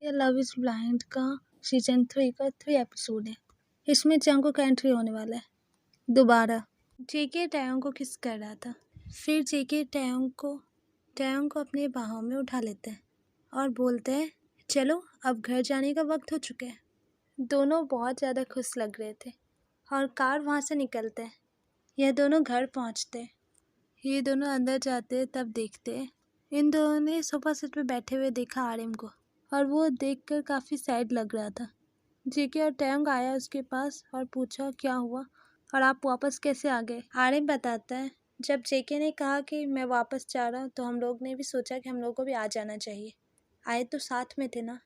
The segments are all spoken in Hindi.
ये लव इज ब्लाइंड का सीजन 3 का 3 एपिसोड है। इसमें जंगकुक का एंट्री होने वाला है दोबारा। जेके टैयोंग को किस कर रहा था। फिर जेके टैयोंग को अपनी बाहों में उठा लेते हैं और बोलते हैं चलो अब घर जाने का वक्त हो चुका है। दोनों बहुत ज़्यादा खुश लग रहे थे और कार वहाँ से निकलते हैं। यह दोनों घर पहुँचते हैं। ये दोनों अंदर जाते हैं तब देखते हैं इन दोनों ने सोफा सेट पे बैठे हुए देखा आर्यन को और वो देखकर काफ़ी सैड लग रहा था। जेके और टैयोंग आया उसके पास और पूछा क्या हुआ और आप वापस कैसे आ गए। आर्यन बताता है जब जेके ने कहा कि मैं वापस जा रहा हूँ तो हम लोग ने भी सोचा कि हम लोग को भी आ जाना चाहिए। आए तो साथ में थे ना।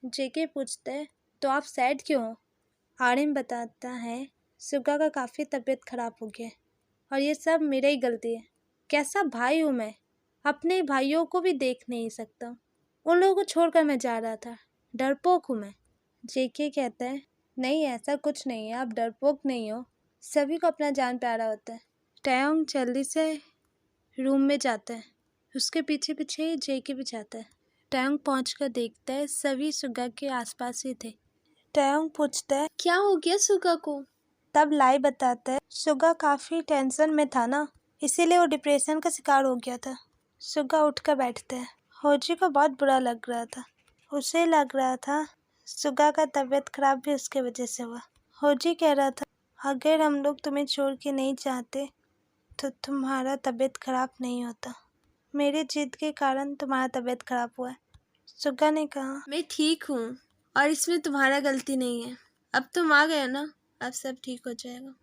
जेके पूछता है तो आप सैड क्यों हो। आर्यन बताता है सुगा का काफ़ी तबीयत खराब हो गया है और ये सब मेरी ही गलती है। कैसा भाई हूँ मैं, अपने भाइयों को भी देख नहीं सकता। उन लोगों को छोड़कर मैं जा रहा था, डरपोक हूँ मैं। जेके कहता है नहीं ऐसा कुछ नहीं है, आप डरपोक नहीं हो, सभी को अपना जान प्यारा होता है। टैयोंग जल्दी से रूम में जाता है, उसके पीछे पीछे ही जेके भी जाता है। टैयोंग पहुंचकर देखता है सभी सुगा के आसपास ही थे। टैयोंग पूछता है क्या हो गया सुगा को। तब लाई बताता है सुगा काफ़ी टेंशन में था ना, इसीलिए वो डिप्रेशन का शिकार हो गया था। सुगा उठकर बैठता है। होजी को बहुत बुरा लग रहा था। उसे लग रहा था सुगा का तबीयत खराब भी उसके वजह से हुआ। होजी कह रहा था अगर हम लोग तुम्हें छोड़ के नहीं चाहते तो तुम्हारा तबीयत खराब नहीं होता। मेरे जिद के कारण तुम्हारा तबीयत खराब हुआ है। सुगा ने कहा मैं ठीक हूँ और इसमें तुम्हारा गलती नहीं है। अब तुम आ गए ना, अब सब ठीक हो जाएगा।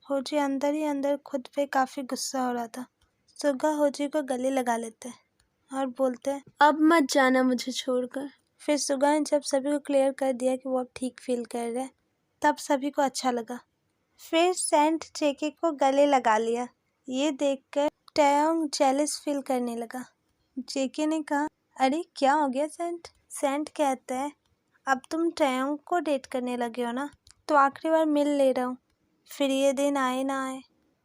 होजी अंदर ही अंदर खुद पे काफ़ी गुस्सा हो रहा था। सुगा होजी को गले लगा लेते हैं और बोलते हैं अब मत जाना मुझे छोड़कर। फिर सुगा ने जब सभी को क्लियर कर दिया कि वो अब ठीक फील कर रहे हैं तब सभी को अच्छा लगा। फिर सेंट जेके को गले लगा लिया। ये देखकर टैयोंग जेलस फील करने लगा। जेके ने कहा अरे क्या हो गया सेंट। सेंट कहता है अब तुम टैयोंग को डेट करने लगे हो ना, तो आखिरी बार मिल ले रहा हूँ, फिर ये दिन आए ना आए।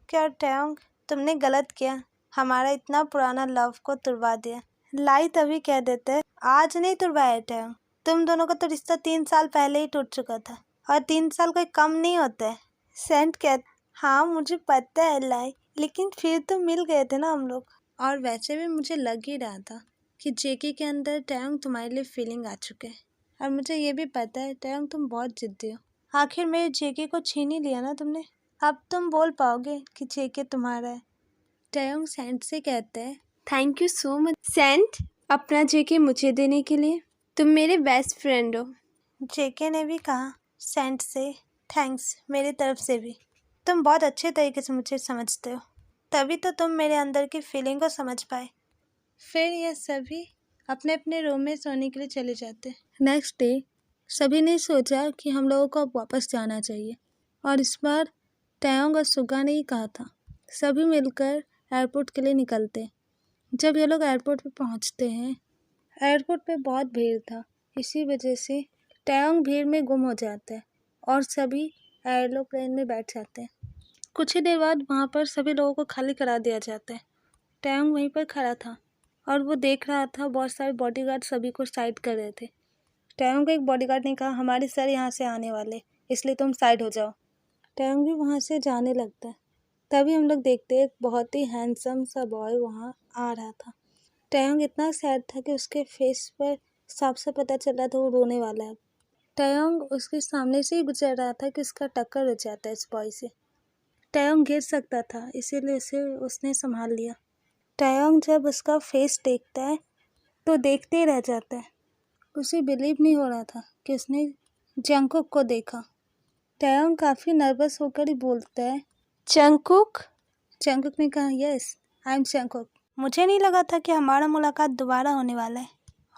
क्या टैयोंग तुमने गलत किया, हमारा इतना पुराना लव को तुड़वा दिया। लाई तभी कह देते हैं आज नहीं तुड़वाया टैयोंग, तुम दोनों का तो रिश्ता 3 साल पहले ही टूट चुका था और 3 साल कोई कम नहीं होता है। सेंट कहता हाँ मुझे पता है लाई, लेकिन फिर तो मिल गए थे ना हम लोग। और वैसे भी मुझे लग ही रहा था कि जेके के अंदर टैयोंग तुम्हारे लिए फीलिंग आ चुके हैं और मुझे ये भी पता है टैयोंग तुम बहुत जिद्दी हो। आखिर मेरे जेके को छीन ही लिया ना तुमने, अब तुम बोल पाओगे कि जेके तुम्हारा है। टैयोंग सेंट से कहते हैं thank you so much saint, अपना जेके मुझे देने के लिए, तुम मेरे बेस्ट फ्रेंड हो। जेके ने भी कहा सेंट से थैंक्स मेरी तरफ से भी, तुम बहुत अच्छे तरीके से मुझे समझते हो, तभी तो तुम मेरे अंदर की फीलिंग को समझ पाए। फिर ये सभी अपने अपने रूम में सोने के लिए चले जाते। नेक्स्ट डे सभी ने सोचा कि हम लोगों को अब वापस जाना चाहिए और इस बार टैयोंग और सुगा ने ही कहा था। सभी मिलकर एयरपोर्ट के लिए निकलते। जब ये लोग एयरपोर्ट पे पहुंचते हैं, एयरपोर्ट पे बहुत भीड़ था, इसी वजह से टैयोंग भीड़ में गुम हो जाता है और सभी एरोप्लेन में बैठ जाते हैं। कुछ ही देर बाद वहाँ पर सभी लोगों को खाली करा दिया जाता है। टैयोंग वहीं पर खड़ा था और वो देख रहा था बहुत सारे बॉडीगार्ड सभी को साइड कर रहे थे। टैयोंग को एक बॉडीगार्ड ने कहा हमारे सर यहाँ से आने वाले, इसलिए तुम साइड हो जाओ। टैयोंग भी वहाँ से जाने लगता है। तभी हम लोग देखते हैं एक बहुत ही हैंडसम सा बॉय वहाँ आ रहा था। टैयोंग इतना सैड था कि उसके फेस पर साफ से पता चल रहा था वो रोने वाला है। टैयोंग उसके सामने से ही गुजर रहा था कि उसका टक्कर हो जाता है इस बॉय से। टैयोंग गिर सकता था, इसीलिए उसने संभाल लिया। टैयोंग जब उसका फेस देखता है तो देखते ही रह जाता है। उसे बिलीव नहीं हो रहा था कि उसने जंगकुक को देखा। टैयोंग काफ़ी नर्वस होकर ही बोलता है जंगकुक। जंगकुक ने कहा यस आई एम जंगकुक, मुझे नहीं लगा था कि हमारा मुलाकात दोबारा होने वाला है।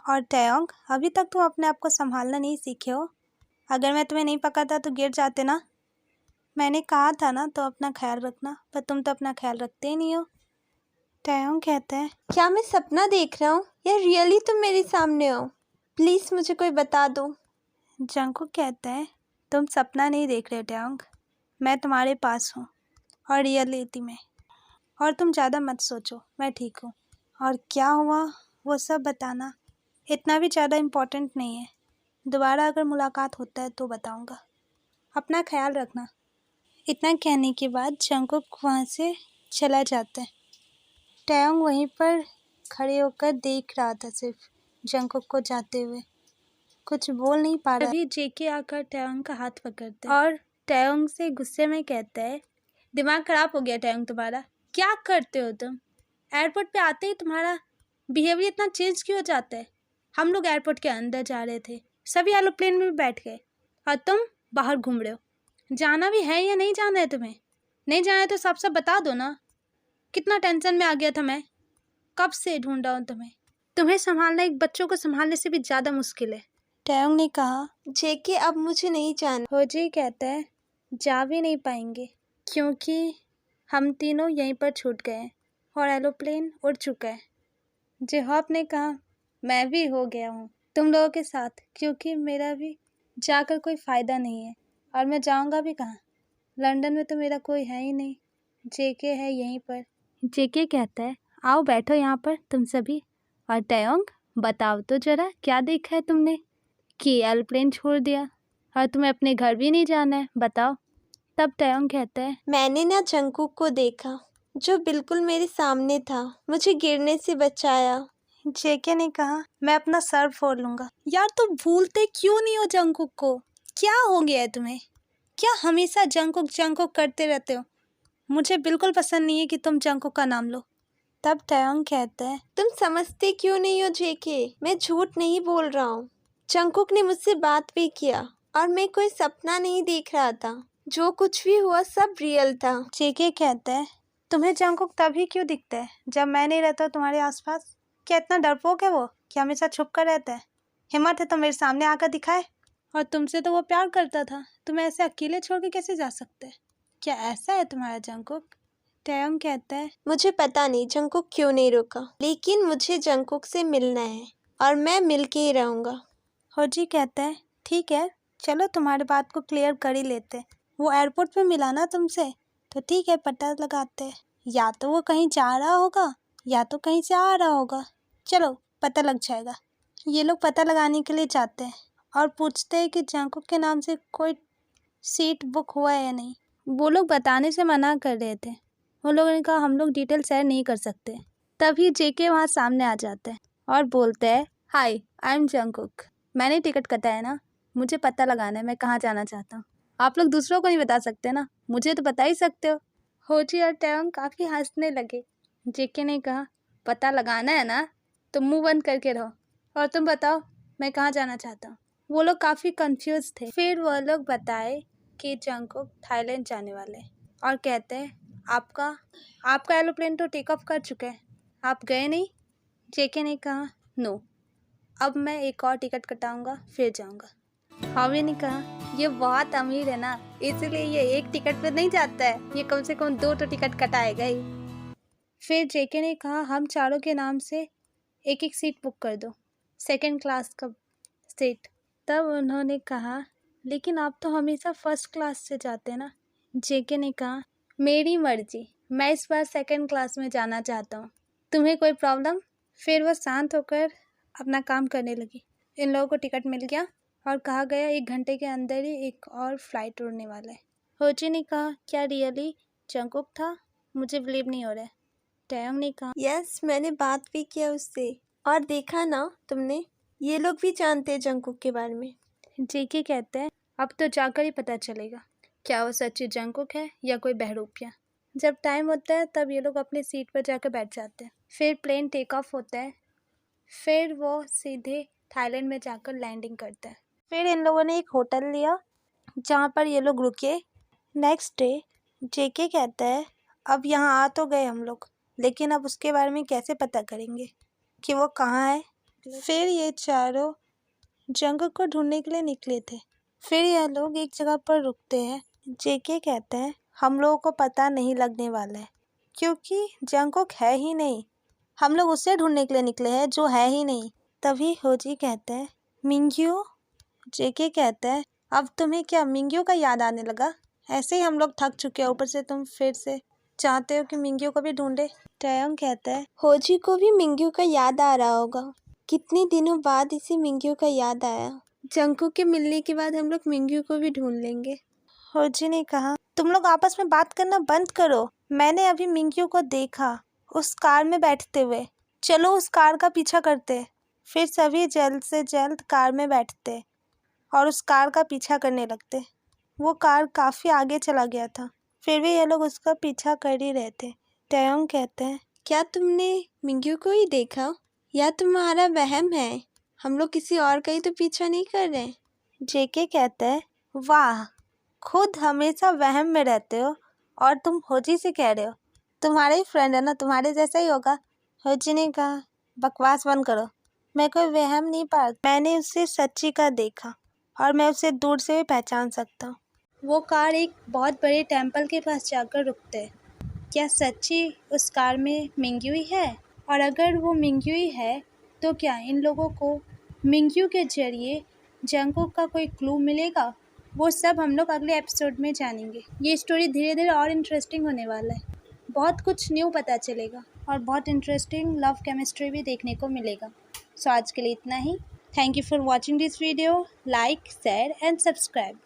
और टैयोंग अभी तक तुम अपने आप को संभालना नहीं सीखे हो, अगर मैं तुम्हें नहीं पकड़ता तो गिर जाते ना। मैंने कहा था ना तो अपना ख्याल रखना, पर तुम तो अपना ख्याल रखते ही नहीं हो। टैयोंग कहता है क्या मैं सपना देख रहा हूँ या रियली तुम मेरे सामने हो, प्लीज़ मुझे कोई बता दो। जंगकुक कहता है तुम सपना नहीं देख रहे टैयोंग, मैं तुम्हारे पास हूँ और रियलिटी में, और तुम ज़्यादा मत सोचो, मैं ठीक हूँ। और क्या हुआ वो सब बताना इतना भी ज़्यादा इम्पोर्टेंट नहीं है, दोबारा अगर मुलाकात होता है तो बताऊँगा। अपना ख्याल रखना। इतना कहने के बाद जंगकुक वहाँ से चला जाता है। टैयोंग वहीं पर खड़े होकर देख रहा था सिर्फ जंगकुक को जाते हुए, कुछ बोल नहीं पा रहा। तभी जेके आकर टैयोंग का हाथ पकड़ता है और टैयोंग से गुस्से में कहता है, दिमाग खराब हो गया टैयोंग तुम्हारा, क्या करते हो तुम? एयरपोर्ट पे आते ही तुम्हारा बिहेवियर इतना चेंज क्यों हो जाता है? हम लोग एयरपोर्ट के अंदर जा रहे थे, सभी एरोप्लेन में बैठ गए और तुम बाहर घूम रहे हो। जाना भी है या नहीं जाना है तुम्हें? नहीं जाना है तो सब बता दो ना। कितना टेंशन में आ गया था मैं, कब से ढूंढ रहा हूँ तुम्हें। तुम्हें संभालना एक बच्चों को संभालने से भी ज़्यादा मुश्किल है। टैयोंग ने कहा, जेके अब मुझे नहीं जाना। होजी कहता है, जा भी नहीं पाएंगे क्योंकि हम तीनों यहीं पर छूट गए हैं और एरोप्लेन उड़ चुका है। जेहॉप ने कहा, मैं भी हो गया हूँ तुम लोगों के साथ, क्योंकि मेरा भी जाकर कोई फ़ायदा नहीं है और मैं जाऊँगा भी कहाँ? लंदन में तो मेरा कोई है ही नहीं, जेके है यहीं पर। जेके कहता है, आओ बैठो यहाँ पर तुम सभी। और टैयोंग, बताओ तो ज़रा क्या देखा है तुमने कि एरोप्लेन छोड़ दिया और तुम्हें अपने घर भी नहीं जाना है, बताओ। तब टैयोंग कहता है, मैंने ना जंगकुक को देखा जो बिल्कुल मेरे सामने था, मुझे गिरने से बचाया। जेके ने कहा, मैं अपना सर फोड़ लूंगा। यार तुम भूलते क्यों नहीं हो जंगकुक को? क्या हो गया है तुम्हें? क्या हमेशा जंगकुक जंगकुक करते रहते हो? मुझे बिल्कुल पसंद नहीं है कि तुम जंगकुक का नाम लो। तब टैयोंग कहता है, तुम समझते क्यों नहीं हो जेके? मैं झूठ नहीं बोल रहा हूँ। जंगकुक ने मुझसे बात भी किया और मैं कोई सपना नहीं देख रहा था। जो कुछ भी हुआ सब रियल था। जेके कहता है, तुम्हें जंगकुक तभी क्यों दिखता है जब मैं नहीं रहता तुम्हारे आसपास? क्या इतना डरपोक है वो कि हमेशा छुप कर रहता है? हिम्मत है तो मेरे सामने आकर दिखाए। और तुमसे तो वो प्यार करता था, तुम्हें ऐसे अकेले छोड़ के कैसे जा सकते हैं? क्या ऐसा है तुम्हारा जंगकुक? टैयोंग कहता है, मुझे पता नहीं जंगकुक क्यों नहीं रुका, लेकिन मुझे जंगकुक से मिलना है और मैं मिल के ही रहूँगा। होजी कहता है, ठीक है, चलो तुम्हारी बात को क्लियर कर ही लेते हैं। वो एयरपोर्ट पे मिला ना तुमसे, तो ठीक है, पता लगाते हैं। या तो वो कहीं जा रहा होगा या तो कहीं से आ रहा होगा। चलो पता लग जाएगा। ये लोग पता लगाने के लिए जाते हैं और पूछते हैं कि जंगकुक के नाम से कोई सीट बुक हुआ है या नहीं। वो लोग बताने से मना कर रहे थे। उन लोगों ने कहा हम लोग डिटेल शेयर नहीं कर सकते। तभी जेके वहाँ सामने आ जाते हैं और बोलते हैं, हाय, आई एम जंगकुक। मैंने टिकट कटा है ना, मुझे पता लगाना है मैं कहाँ जाना चाहता हूँ। आप लोग दूसरों को नहीं बता सकते ना, मुझे तो बता ही सकते हो। होजी और टैयोंग काफ़ी हंसने लगे। जेके ने कहा, पता लगाना है ना तो मुंह बंद करके रहो, और तुम बताओ मैं कहाँ जाना चाहता हूँ। वो लोग काफ़ी कंफ्यूज थे। फिर वो लोग बताए कि जंगकुक थाईलैंड जाने वाले हैं और कहते हैं, आपका एरोप्लेन तो टेक ऑफ कर चुका है, आप गए नहीं? जेके ने कहा, नो, अब मैं एक और टिकट कटाऊंगा फिर जाऊंगा। हावी ने कहा, ये बहुत अमीर है ना, इसलिए ये एक टिकट पे नहीं जाता है, ये कम से कम 2 तो टिकट कटाएगा ही। फिर जेके ने कहा, हम चारों के नाम से एक एक सीट बुक कर दो, 2nd क्लास का सीट। तब उन्होंने कहा, लेकिन आप तो हमेशा 1st क्लास से जाते हैं ना। जेके ने कहा, मेरी मर्जी, मैं इस बार 2nd क्लास में जाना चाहता हूँ, तुम्हें कोई प्रॉब्लम? फिर वह शांत होकर अपना काम करने लगी। इन लोगों को टिकट मिल गया और कहा गया 1 घंटे के अंदर ही एक और फ्लाइट उड़ने वाला है। होजी ने कहा, क्या रियली जंगकुक था? मुझे बिलीव नहीं हो रहा है। टैयोंग ने कहा, यस, मैंने बात भी किया उससे और देखा ना तुमने, ये लोग भी जानते हैं जंगकुक के बारे में। जेके कहते हैं, अब तो जाकर ही पता चलेगा क्या वो सच्ची जंगकुक है या कोई बहरूपिया। जब टाइम होता है तब ये लोग अपनी सीट पर जाकर बैठ जाते हैं। फिर प्लेन टेक ऑफ होता है। फिर वो सीधे थाईलैंड में जाकर लैंडिंग करता है। फिर इन लोगों ने एक होटल लिया जहाँ पर ये लोग रुके। नेक्स्ट डे जेके कहता है, अब यहाँ आ तो गए हम लोग, लेकिन अब उसके बारे में कैसे पता करेंगे कि वो कहाँ है। फिर ये चारों जंगकुक को ढूंढने के लिए निकले थे। फिर यह लोग एक जगह पर रुकते हैं। जेके कहते हैं, हम लोगों को पता नहीं लगने वाला है क्योंकि जंगकुक है ही नहीं। हम लोग उसे ढूंढने के लिए निकले हैं जो है ही नहीं। तभी होजी कहते हैं, मिंग्यू। जेके कहता है, अब तुम्हें क्या मिंग्यू का याद आने लगा? ऐसे ही हम लोग थक चुके हैं, ऊपर से तुम फिर से चाहते हो कि मिंग्यू को भी ढूंढे। टैयोंग कहता है, होजी को भी मिंग्यू का याद आ रहा होगा कितने दिनों बाद इसे मिंग्यू का याद आया। जंगकुक के मिलने के बाद हम लोग मिंग्यू को भी ढूंढ लेंगे। होजी ने कहा, तुम लोग आपस में बात करना बंद करो। मैंने अभी मिंग्यू को देखा उस कार में बैठते हुए। चलो उस कार का पीछा करते। फिर सभी जल्द से जल्द कार में बैठते और उस कार का पीछा करने लगते। वो कार काफ़ी आगे चला गया था, फिर भी ये लोग उसका पीछा कर ही रहे थे। टैयोंग कहते हैं, क्या तुमने मिंग्यू को ही देखा या तुम्हारा वहम है? हम लोग किसी और का ही तो पीछा नहीं कर रहे। जेके कहते हैं, वाह, खुद हमेशा वहम में रहते हो और तुम होजी से कह रहे हो तुम्हारे ही फ्रेंड है ना, तुम्हारे जैसा ही होगा। होजी ने कहा, बकवास बंद करो, मैं कोई वहम नहीं पाता। मैंने उसे सच्ची का देखा और मैं उसे दूर से भी पहचान सकता हूँ। वो कार एक बहुत बड़े टेम्पल के पास जाकर रुकते हैं। क्या सच्ची उस कार में मिंग्यू ही है? और अगर वो मिंग्यू ही है तो क्या इन लोगों को मिंग्यू के जरिए जंगकुक का कोई क्लू मिलेगा? वो सब हम लोग अगले एपिसोड में जानेंगे। ये स्टोरी धीरे धीरे और इंटरेस्टिंग होने वाला है। बहुत कुछ न्यू पता चलेगा और बहुत इंटरेस्टिंग लव केमिस्ट्री भी देखने को मिलेगा। सो आज के लिए इतना ही। Thank you for watching this video. Like, share and subscribe.